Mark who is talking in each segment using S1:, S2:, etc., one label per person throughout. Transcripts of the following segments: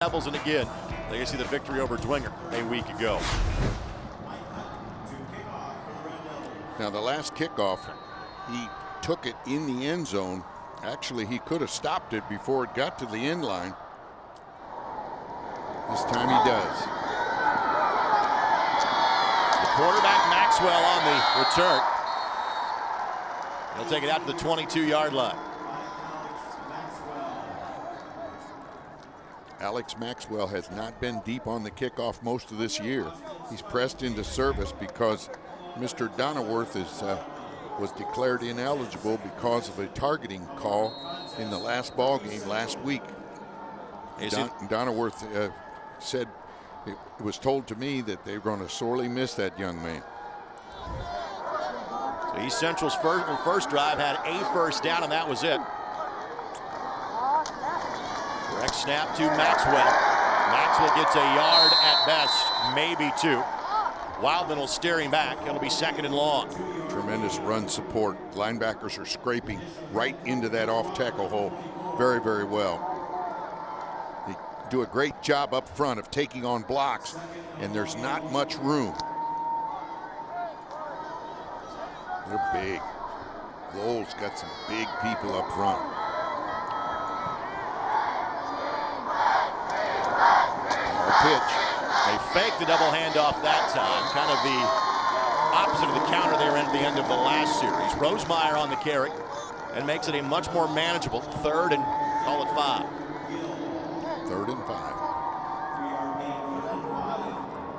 S1: Devils, and again, they see the victory over Dwinger a week ago.
S2: Now the last kickoff, he took it in the end zone. Actually, he could have stopped it before it got to the end line. This time he does.
S1: The quarterback Maxwell on the return. He'll take it out to the 22-yard line.
S2: Alex Maxwell has not been deep on the kickoff most of this year. He's pressed into service because Mr. Donnerworth was declared ineligible because of a targeting call in the last ball game last week. Donnerworth said, it was told to me that they were going to sorely miss that young man.
S1: So East Central's first drive had a first down, and that was it. Direct snap to Maxwell. Maxwell gets a yard at best, maybe two. Wildman will steer him back. It'll be second and long.
S2: Tremendous run support. Linebackers are scraping right into that off tackle hole very, very well. They do a great job up front of taking on blocks, and there's not much room. They're big. Lowell's got some big people up front. Pitch.
S1: They faked the double handoff that time. Kind of the opposite of the counter they were in at the end of the last series. Rosemeyer on the carry and makes it a much more manageable third and call it 5.
S2: 3rd and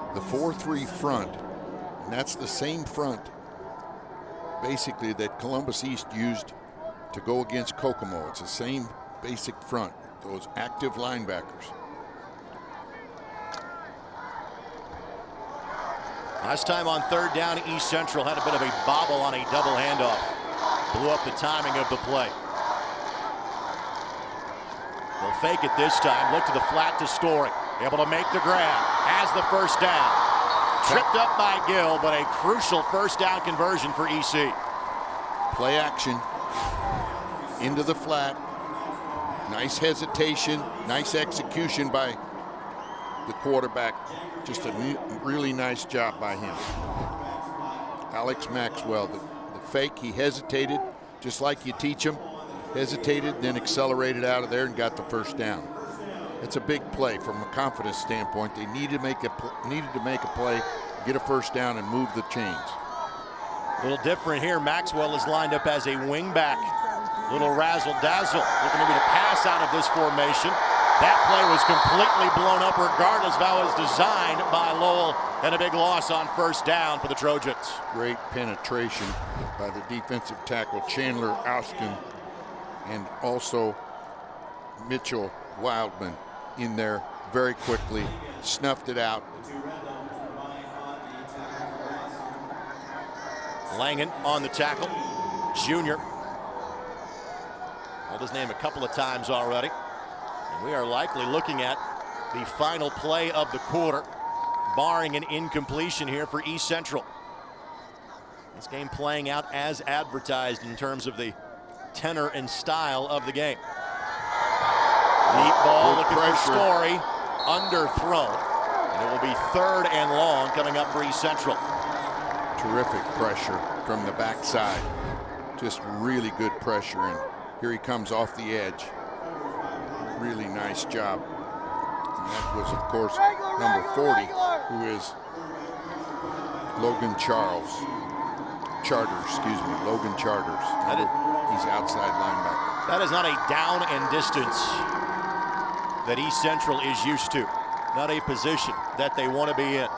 S2: 5. The 4-3 front, and that's the same front basically that Columbus East used to go against Kokomo. It's the same basic front, those active linebackers.
S1: Last time on third down, East Central had a bit of a bobble on a double handoff. Blew up the timing of the play. They'll fake it this time. Look to the flat to Story. Able to make the grab. Has the first down. Tripped up by Gill, but a crucial first down conversion for EC.
S2: Play action. Into the flat. Nice hesitation. Nice execution by the quarterback. Just a really nice job by him. Alex Maxwell, the fake, he hesitated, just like you teach him. Hesitated, then accelerated out of there and got the first down. It's a big play from a confidence standpoint. They needed to make a play, get a first down, and move the chains.
S1: A little different here. Maxwell is lined up as a wingback. Little razzle-dazzle, looking maybe to pass out of this formation. That play was completely blown up regardless of how it was designed by Lowell, and a big loss on first down for the Trojans.
S2: Great penetration by the defensive tackle Chandler Austin, and also Mitchell Wildman in there very quickly, snuffed it out.
S1: Langen on the tackle, junior. Called his name a couple of times already. We are likely looking at the final play of the quarter, barring an incompletion here for East Central. This game playing out as advertised in terms of the tenor and style of the game. Deep ball looking for Story, underthrown. And it will be 3rd and long coming up for East Central.
S2: Terrific pressure from the backside. Just really good pressure, and here he comes off the edge. Really nice job. And that was, of course, number 40, who is Logan Charters. He's outside linebacker.
S1: That is not a down and distance that East Central is used to. Not a position that they want to be in.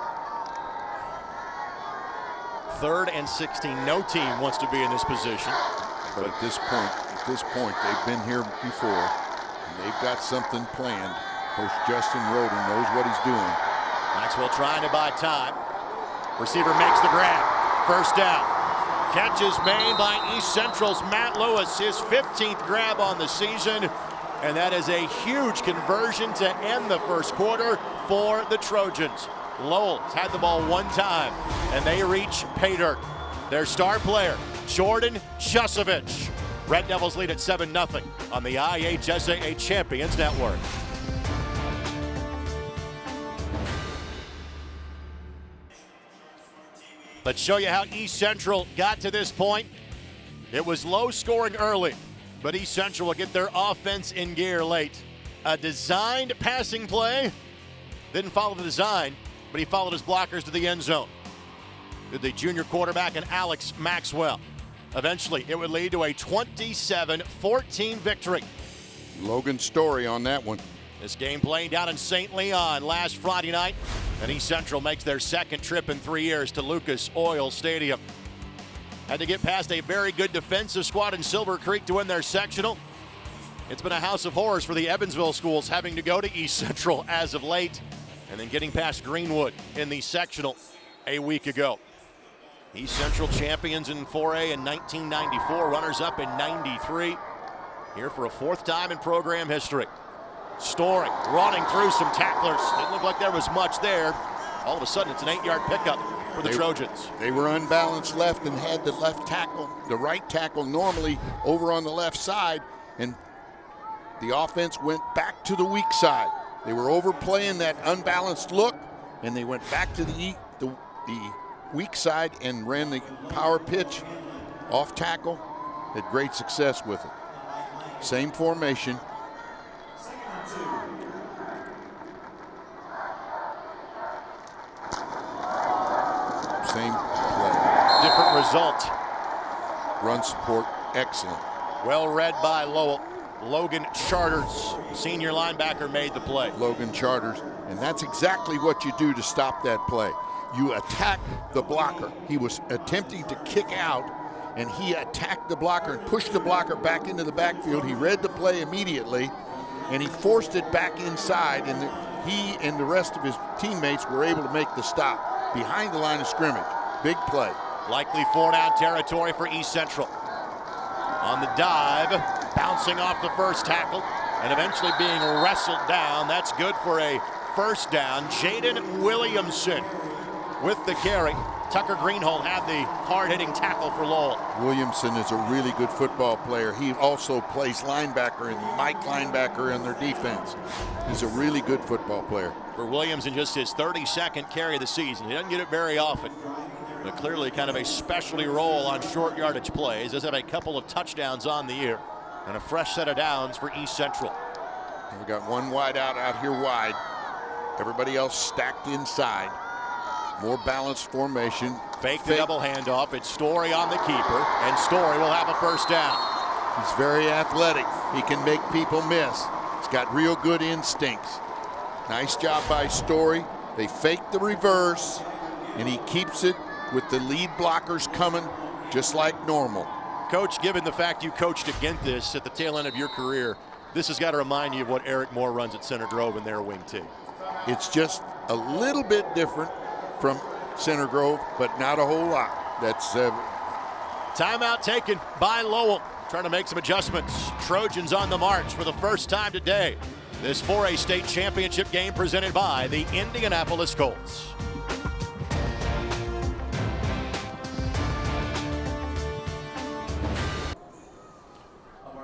S1: 3rd and 16. No team wants to be in this position.
S2: But at this point, they've been here before. They've got something planned. Coach Justin Roden knows what he's doing.
S1: Maxwell trying to buy time. Receiver makes the grab. First down. Catch is made by East Central's Matt Lewis, his 15th grab on the season. And that is a huge conversion to end the first quarter for the Trojans. Lowell's had the ball one time, and they reach pay dirt. Their star player, Jordan Chusovich. Red Devils lead at 7-0 on the IHSAA Champions Network. Let's show you how East Central got to this point. It was low scoring early, but East Central will get their offense in gear late. A designed passing play. Didn't follow the design, but he followed his blockers to the end zone. Did the junior quarterback and Alex Maxwell. Eventually, it would lead to a 27-14 victory.
S2: Logan Story on that one.
S1: This game playing down in St. Leon last Friday night, and East Central makes their second trip in 3 years to Lucas Oil Stadium. Had to get past a very good defensive squad in Silver Creek to win their sectional. It's been a house of horrors for the Evansville schools having to go to East Central as of late, and then getting past Greenwood in the sectional a week ago. East Central champions in 4A in 1994, runners-up in 93. Here for a fourth time in program history. Story running through some tacklers. Didn't look like there was much there. All of a sudden, it's an 8-yard pickup for the Trojans.
S2: They were unbalanced left and had the left tackle, the right tackle normally over on the left side, and the offense went back to the weak side. They were overplaying that unbalanced look, and they went back to the weak side and ran the power pitch off tackle. Had great success with it. Same formation. Same play.
S1: Different result.
S2: Run support, excellent.
S1: Well read by Lowell. Logan Charters, senior linebacker, made the play.
S2: Logan Charters, and that's exactly what you do to stop that play. You attack the blocker. He was attempting to kick out, and he attacked the blocker and pushed the blocker back into the backfield. He read the play immediately, and he forced it back inside, and he and the rest of his teammates were able to make the stop behind the line of scrimmage. Big play.
S1: Likely 4-down territory for East Central. On the dive, bouncing off the first tackle, and eventually being wrestled down. That's good for a first down. Jaden Williamson with the carry. Tucker Greenhold had the hard-hitting tackle for Lowell.
S2: Williamson is a really good football player. He also plays linebacker and Mike linebacker in their defense. He's a really good football player.
S1: For Williamson, just his 32nd carry of the season. He doesn't get it very often, but clearly kind of a specialty role on short yardage plays. Does have a couple of touchdowns on the year and a fresh set of downs for East Central.
S2: And we got one wide out here wide. Everybody else stacked inside. More balanced formation.
S1: Fake the double handoff. It's Story on the keeper, and Story will have a first down.
S2: He's very athletic. He can make people miss. He's got real good instincts. Nice job by Story. They fake the reverse, and he keeps it with the lead blockers coming just like normal.
S1: Coach, given the fact you coached against this at the tail end of your career, this has got to remind you of what Eric Moore runs at Center Grove in their wing team.
S2: It's just a little bit different from Center Grove, but not a whole lot. That's
S1: timeout taken by Lowell, trying to make some adjustments. Trojans on the march for the first time today. This 4A state championship game presented by the Indianapolis Colts.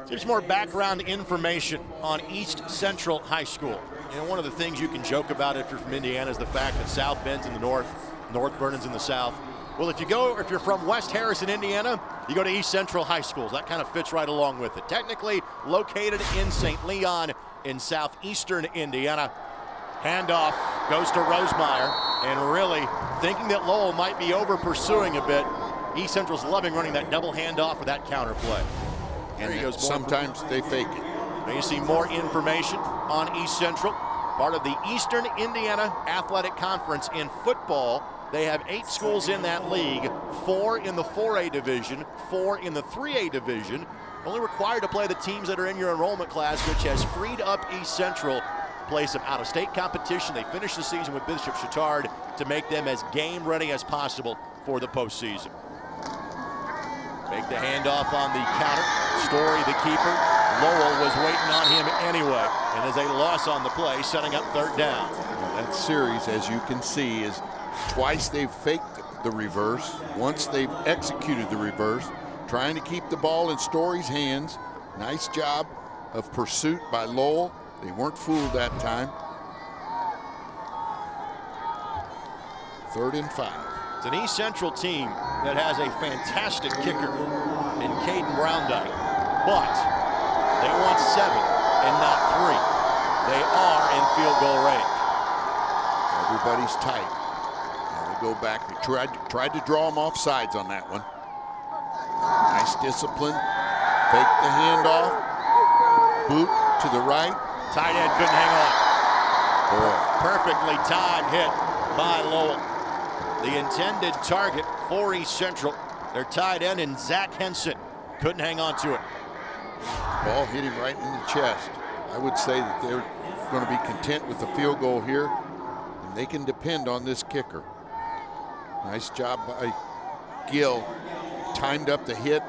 S1: Here's more background information on East Central High School. You know, one of the things you can joke about if you're from Indiana is the fact that South Bend's in the north, North Vernon's in the south. Well, if you're from West Harrison, Indiana, you go to East Central High Schools. That kind of fits right along with it. Technically located in St. Leon in southeastern Indiana. Handoff goes to Rosemeyer, and really thinking that Lowell might be over pursuing a bit. East Central's loving running that double handoff or that counter play.
S2: and sometimes they fake it.
S1: Now you see more information on East Central, part of the Eastern Indiana Athletic Conference in football. They have 8 schools in that league, 4 in the 4A division, 4 in the 3A division. Only required to play the teams that are in your enrollment class, which has freed up East Central. Play some out-of-state competition. They finished the season with Bishop Chatard to make them as game-ready as possible for the postseason. Make the handoff on the counter. Story, the keeper. Lowell was waiting on him anyway, and as a loss on the play, setting up 3rd down.
S2: That series, as you can see, is twice they've faked the reverse. Once they've executed the reverse, trying to keep the ball in Story's hands. Nice job of pursuit by Lowell. They weren't fooled that time. 3rd and 5.
S1: It's an East Central team that has a fantastic kicker in Caden Browndyke, but they want 7 and not 3. They are in field goal range.
S2: Everybody's tight. Now they go back. They tried to draw them off sides on that one. Nice discipline. Fake the handoff. Boot to the right.
S1: Tight end couldn't hang on.
S2: Boy.
S1: Perfectly timed hit by Lowell. The intended target for East Central, their tight end and Zach Henson, couldn't hang on to it.
S2: Ball hit him right in the chest. I would say that they're going to be content with the field goal here, and they can depend on this kicker. Nice job by Gill. Timed up the hit.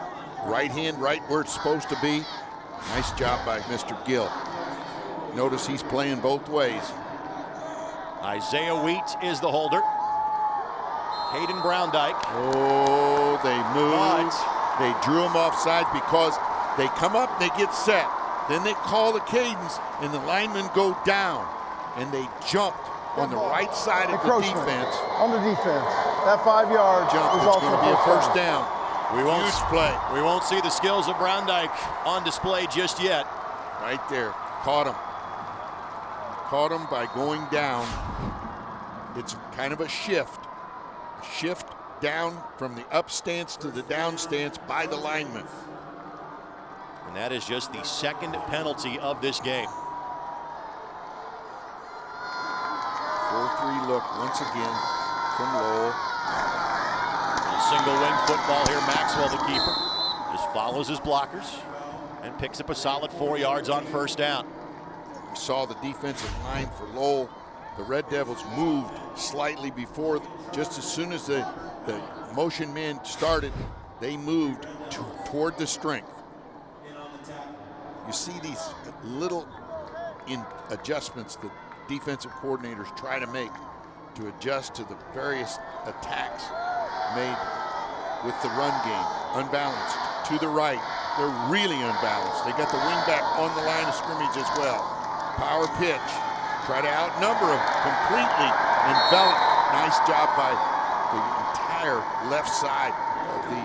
S2: Right hand right where it's supposed to be. Nice job by Mr. Gill. Notice he's playing both ways.
S1: Isaiah Wheat is the holder. Caden Browndyke.
S2: Oh, they moved. They drew him offside because they come up, they get set. Then they call the cadence, and the linemen go down. And they jumped on the right side of the defense.
S3: On the defense. That 5 yard
S2: jump is going to be a first down. Huge play.
S1: We won't see the skills of Browndyke on display just yet.
S2: Right there. Caught him. Caught him by going down. It's kind of a shift. A shift down from the up stance to the down stance by the lineman.
S1: And that is just the second penalty of this game.
S2: 4-3 look once again from Lowell.
S1: A single wing football here. Maxwell, the keeper, just follows his blockers and picks up a solid 4 yards on first down.
S2: We saw the defensive line for Lowell. The Red Devils moved slightly before, just as soon as the motion man started, they moved toward the strength. You see these little adjustments that defensive coordinators try to make to adjust to the various attacks made with the run game. Unbalanced to the right. They're really unbalanced. They got the wing back on the line of scrimmage as well. Power pitch. Try to outnumber him. Completely enveloped. Nice job by the entire left side of the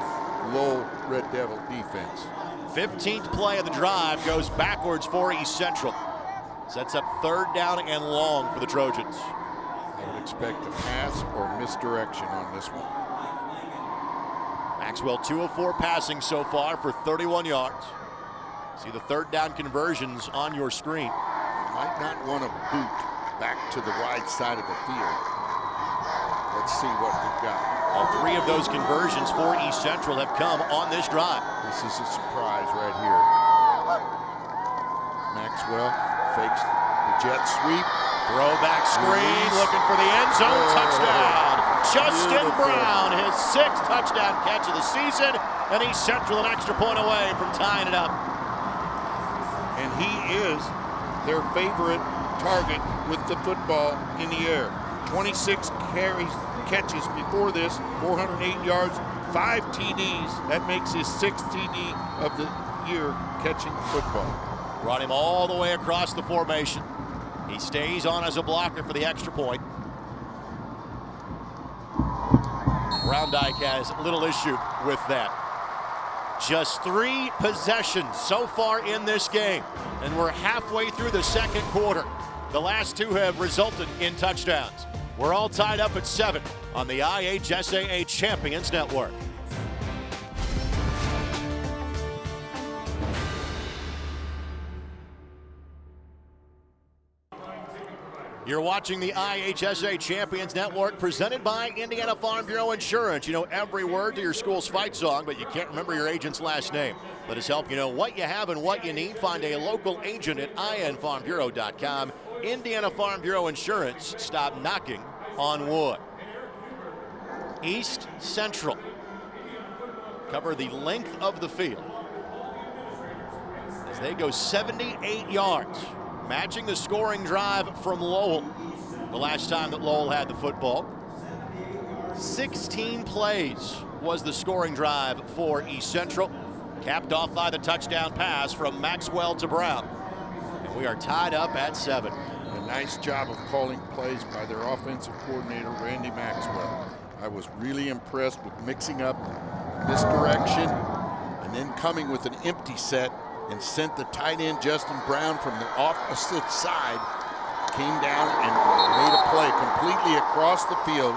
S2: Lowell Red Devil defense.
S1: 15th play of the drive goes backwards for East Central. Sets up 3rd down and long for the Trojans.
S2: I would expect a pass or misdirection on this one.
S1: Maxwell 2 of 4 passing so far for 31 yards. See the 3rd down conversions on your screen.
S2: You might not want to boot back to the wide side of the field. Let's see what we've got.
S1: All 3 of those conversions for East Central have come on this drive.
S2: This is a surprise right here. Maxwell fakes the jet sweep.
S1: Throwback screen, looking for the end zone. Touchdown. Justin Brown, his 6th touchdown catch of the season, and East Central an extra point away from tying it up.
S2: And he is their favorite target with the football in the air. 26 catches before this, 408 yards, 5 TDs. That makes his 6th TD of the year catching the football.
S1: Brought him all the way across the formation. He stays on as a blocker for the extra point. Browndyke has little issue with that. Just 3 possessions so far in this game, and we're halfway through the 2nd quarter. The last 2 have resulted in touchdowns. We're all tied up at 7 on the IHSAA Champions Network. You're watching the IHSA Champions Network presented by Indiana Farm Bureau Insurance. You know every word to your school's fight song, but you can't remember your agent's last name. Let us help you know what you have and what you need. Find a local agent at infarmbureau.com. Indiana Farm Bureau Insurance. Stop knocking on wood. East Central cover the length of the field as they go 78 yards. Matching the scoring drive from Lowell the last time that Lowell had the football. 16 plays was the scoring drive for East Central, capped off by the touchdown pass from Maxwell to Brown. And we are tied up at 7.
S2: A nice job of calling plays by their offensive coordinator, Randy Maxwell. I was really impressed with mixing up misdirection and then coming with an empty set and sent the tight end Justin Brown from the opposite side, came down and made a play completely across the field.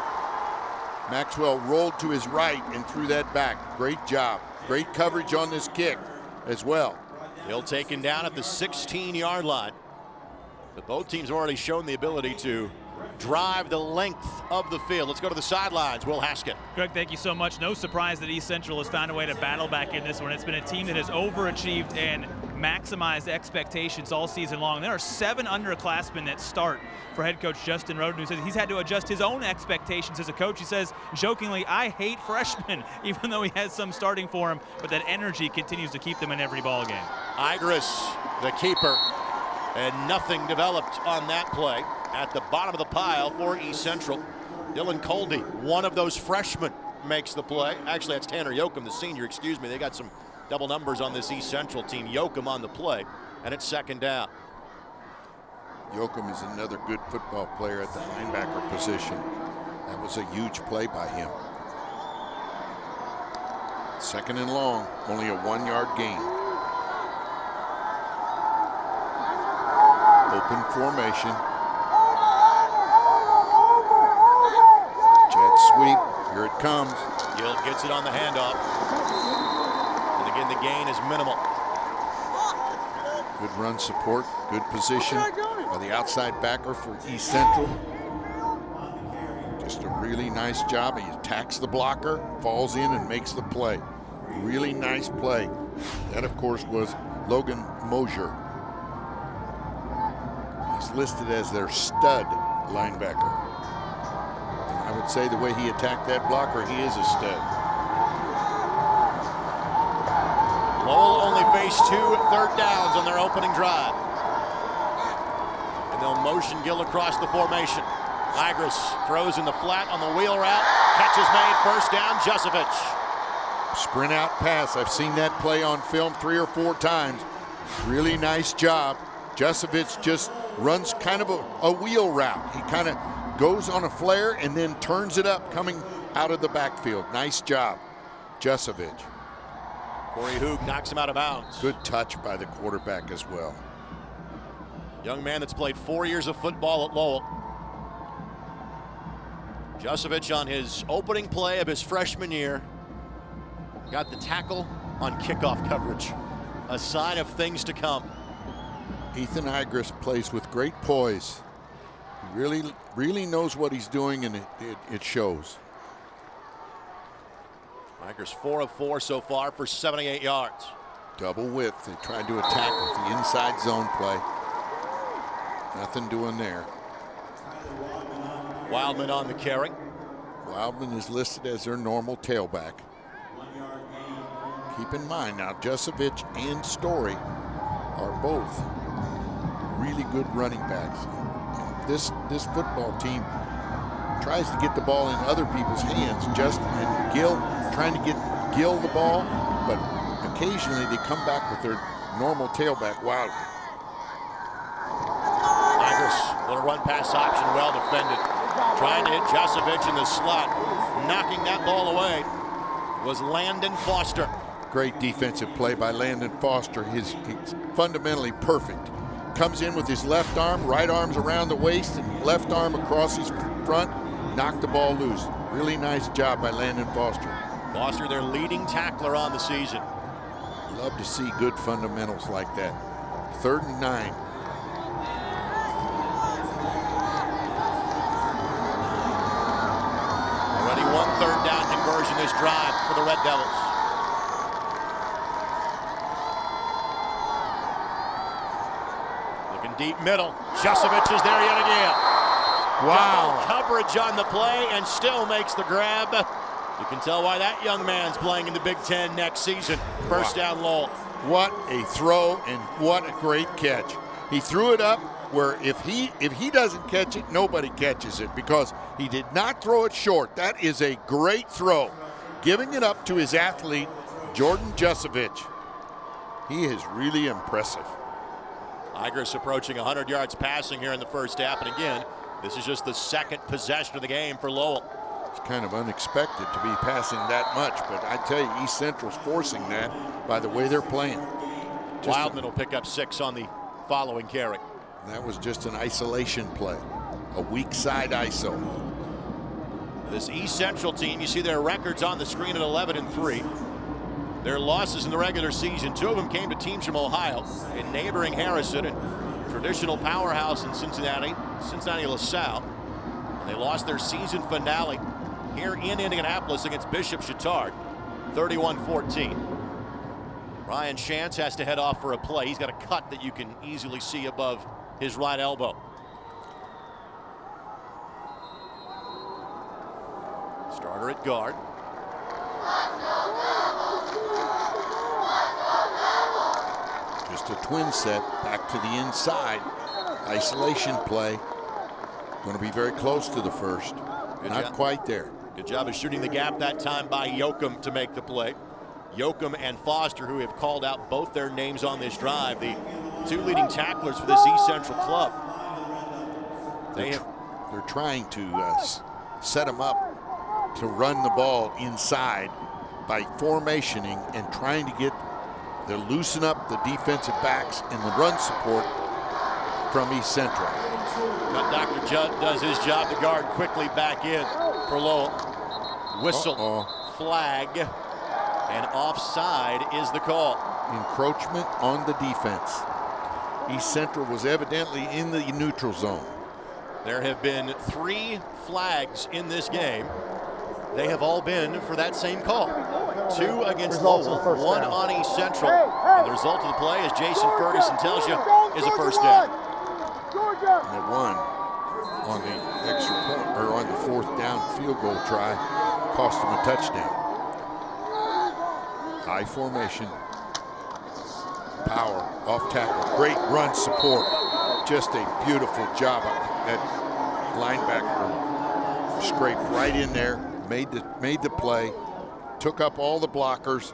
S2: Maxwell rolled to his right and threw that back. Great job. Great coverage on this kick as well.
S1: Hill taken down at the 16-yard line. But both teams have already shown the ability to drive the length of the field. Let's go to the sidelines. Will Haskett.
S4: Greg, thank you so much. No surprise that East Central has found a way to battle back in this one. It's been a team that has overachieved and maximized expectations all season long. There are 7 underclassmen that start for head coach Justin Roden, who says he's had to adjust his own expectations as a coach. He says, jokingly, I hate freshmen, even though he has some starting for him, but that energy continues to keep them in every ball game.
S1: Igris, the keeper, and nothing developed on that play. At the bottom of the pile for East Central, Dylan Coldy, one of those freshmen, makes the play. Actually, that's Tanner Yoakum, the senior, excuse me. They got some double numbers on this East Central team. Yoakum on the play, and it's second down.
S2: Yoakum is another good football player at the linebacker position. That was a huge play by him. Second and long, only a 1-yard gain. Open formation. Jet sweep, here it comes.
S1: Gill gets it on the handoff. And again, the gain is minimal.
S2: Good run support, good position by the outside backer for East Central. Just a really nice job. He attacks the blocker, falls in and makes the play. Really nice play. That, of course, was Logan Mosier. He's listed as their stud linebacker. And I would say the way he attacked that blocker, he is a stud.
S1: Lowell only faced 2 third downs on their opening drive. And they'll motion Gill across the formation. Igris throws in the flat on the wheel route. Catch is made, first down, Jusevich.
S2: Sprint out pass. I've seen that play on film 3 or 4 times. Really nice job. Jusevich just runs kind of a wheel route. He kind of goes on a flare and then turns it up coming out of the backfield. Nice job, Jusevich.
S1: Corey Hoog knocks him out of bounds.
S2: Good touch by the quarterback as well.
S1: Young man that's played 4 years of football at Lowell. Jusevich on his opening play of his freshman year got the tackle on kickoff coverage. A sign of things to come.
S2: Ethan Igris plays with great poise. He really knows what he's doing, and it shows.
S1: Igris 4 of 4 so far for 78 yards.
S2: Double width. They tried to attack with the inside zone play. Nothing doing there.
S1: Wildman on the carry.
S2: Wildman is listed as their normal tailback. Keep in mind now, Jusevich and Story are both really good running backs. This football team tries to get the ball in other people's hands. Justin and Gill trying to get Gill the ball, but occasionally they come back with their normal tailback, Wildman.
S1: Igris, little run pass option, well defended. Trying to hit Jusevich in the slot. Knocking that ball away was Landon Foster.
S2: Great defensive play by Landon Foster. He's fundamentally perfect. Comes in with his left arm, right arm's around the waist, and left arm across his front. Knocked the ball loose. Really nice job by Landon Foster.
S1: Foster, their leading tackler on the season.
S2: Love to see good fundamentals like that. 3rd and 9.
S1: Already 1 third down conversion this drive for the Red Devils. Looking deep middle. Jusevich is there yet again.
S2: Wow.
S1: Double coverage on the play and still makes the grab. You can tell why that young man's playing in the Big Ten next season. First down, Lowell.
S2: What a throw and what a great catch. He threw it up where if he doesn't catch it, nobody catches it, because he did not throw it short. That is a great throw. Giving it up to his athlete, Jordan Jusevich. He is really impressive.
S1: Igris approaching 100 yards passing here in the first half. And again, this is just the second possession of the game for Lowell.
S2: It's kind of unexpected to be passing that much, but I tell you, East Central's forcing that by the way they're playing.
S1: Wildman will pick up 6 on the following carry.
S2: That was just an isolation play, a weak side ISO.
S1: This East Central team, you see their records on the screen at 11-3. Their losses in the regular season, 2 of them came to teams from Ohio in neighboring Harrison and traditional powerhouse in Cincinnati LaSalle. And they lost their season finale here in Indianapolis against Bishop Chatard, 31-14. Ryan Shantz has to head off for a play. He's got a cut that you can easily see above his right elbow. Starter at guard.
S2: Just a twin set back to the inside. Isolation play. Going to be very close to the first. Not quite there.
S1: Good job of shooting the gap that time by Yoakum to make the play. Yoakum and Foster, who have called out both their names on this drive, the 2 leading tacklers for this East Central club.
S2: They're trying to set them up to run the ball inside by formationing and trying to loosen up the defensive backs and the run support from East Central.
S1: But Dr. Judd does his job to guard quickly back in for Lowell. Whistle, flag, and offside is the call.
S2: Encroachment on the defense. East Central was evidently in the neutral zone.
S1: There have been 3 flags in this game. They have all been for that same call. 2 against Lowell, 1 on East Central. And the result of the play, as Jason Ferguson tells you, is a first down.
S2: And that one on the extra point, or on the 4th down field goal try, cost them a touchdown. High formation, power, off tackle, great run support. Just a beautiful job. That linebacker scraped right in there, made the play, took up all the blockers,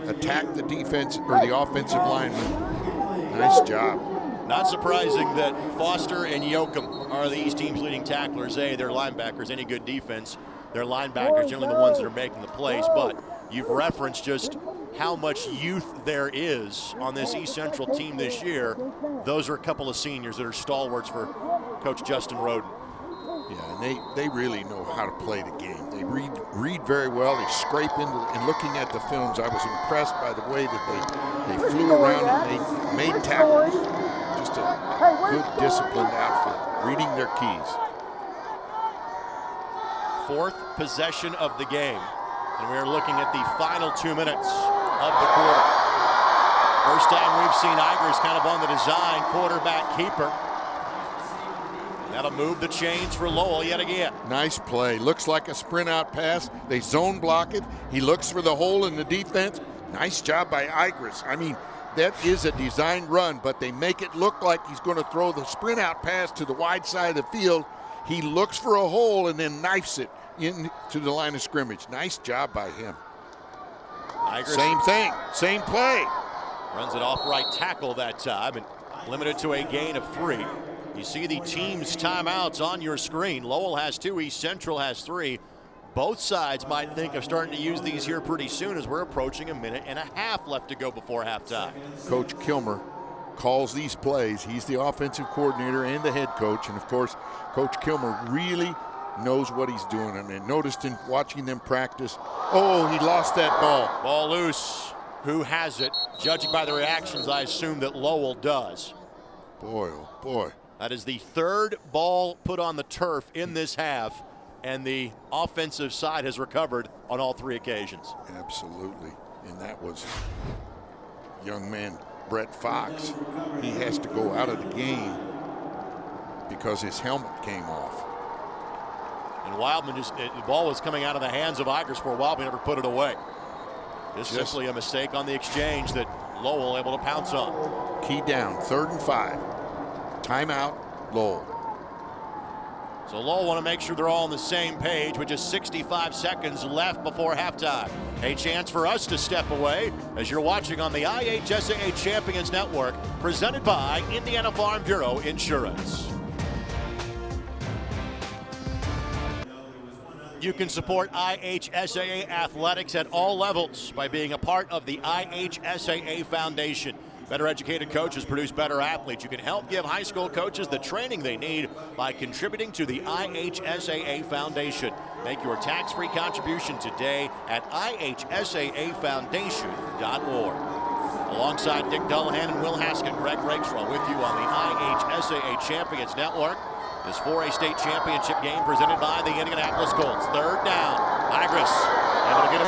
S2: attacked the defense or the offensive lineman. Nice job.
S1: Not surprising that Foster and Yoakum are the East team's leading tacklers. They're linebackers. Any good defense, their linebackers generally the ones that are making the plays. But you've referenced just how much youth there is on this East Central team this year. Those are a couple of seniors that are stalwarts for Coach Justin Roden.
S2: Yeah, and they really know how to play the game. They read very well. They scrape into, and looking at the films, I was impressed by the way that they flew around and they made tackles. Just a good, disciplined outfit, reading their keys.
S1: 4th possession of the game, and we are looking at the final 2 minutes of the quarter. First time we've seen Igers kind of on the design quarterback keeper. That'll move the chains for Lowell yet again.
S2: Nice play. Looks like a sprint out pass. They zone block it. He looks for the hole in the defense. Nice job by Igris. I mean, that is a designed run, but they make it look like he's going to throw the sprint out pass to the wide side of the field. He looks for a hole and then knifes it into the line of scrimmage. Nice job by him.
S1: Igris,
S2: same thing, same play.
S1: Runs it off right tackle that time and limited to a gain of 3. You see the team's timeouts on your screen. Lowell has 2, East Central has 3. Both sides might think of starting to use these here pretty soon as we're approaching 1.5 minutes left to go before halftime.
S2: Coach Kilmer calls these plays. He's the offensive coordinator and the head coach. And of course, Coach Kilmer really knows what he's doing. And I noticed in watching them practice, he lost that ball.
S1: Ball loose. Who has it? Judging by the reactions, I assume that Lowell does.
S2: Boy, oh boy.
S1: That is the 3rd ball put on the turf in this half, and the offensive side has recovered on all 3 occasions.
S2: Absolutely. And that was young man Brett Fox. He has to go out of the game because his helmet came off.
S1: And Wildman the ball was coming out of the hands of Igers for Wildman never put it away. Just simply a mistake on the exchange that Lowell able to pounce on.
S2: Key down, 3rd and 5. Timeout, Lowell.
S1: So Lowell want to make sure they're all on the same page with just 65 seconds left before halftime. A chance for us to step away as you're watching on the IHSAA Champions Network, presented by Indiana Farm Bureau Insurance. You can support IHSAA athletics at all levels by being a part of the IHSAA Foundation. Better educated coaches produce better athletes. You can help give high school coaches the training they need by contributing to the IHSAA Foundation. Make your tax-free contribution today at ihsaafoundation.org. Alongside Dick Dullahan and Will Haskin, Greg Rakestraw with you on the IHSAA Champions Network. This 4A state championship game presented by the Indianapolis Colts. Third down. Igris able to get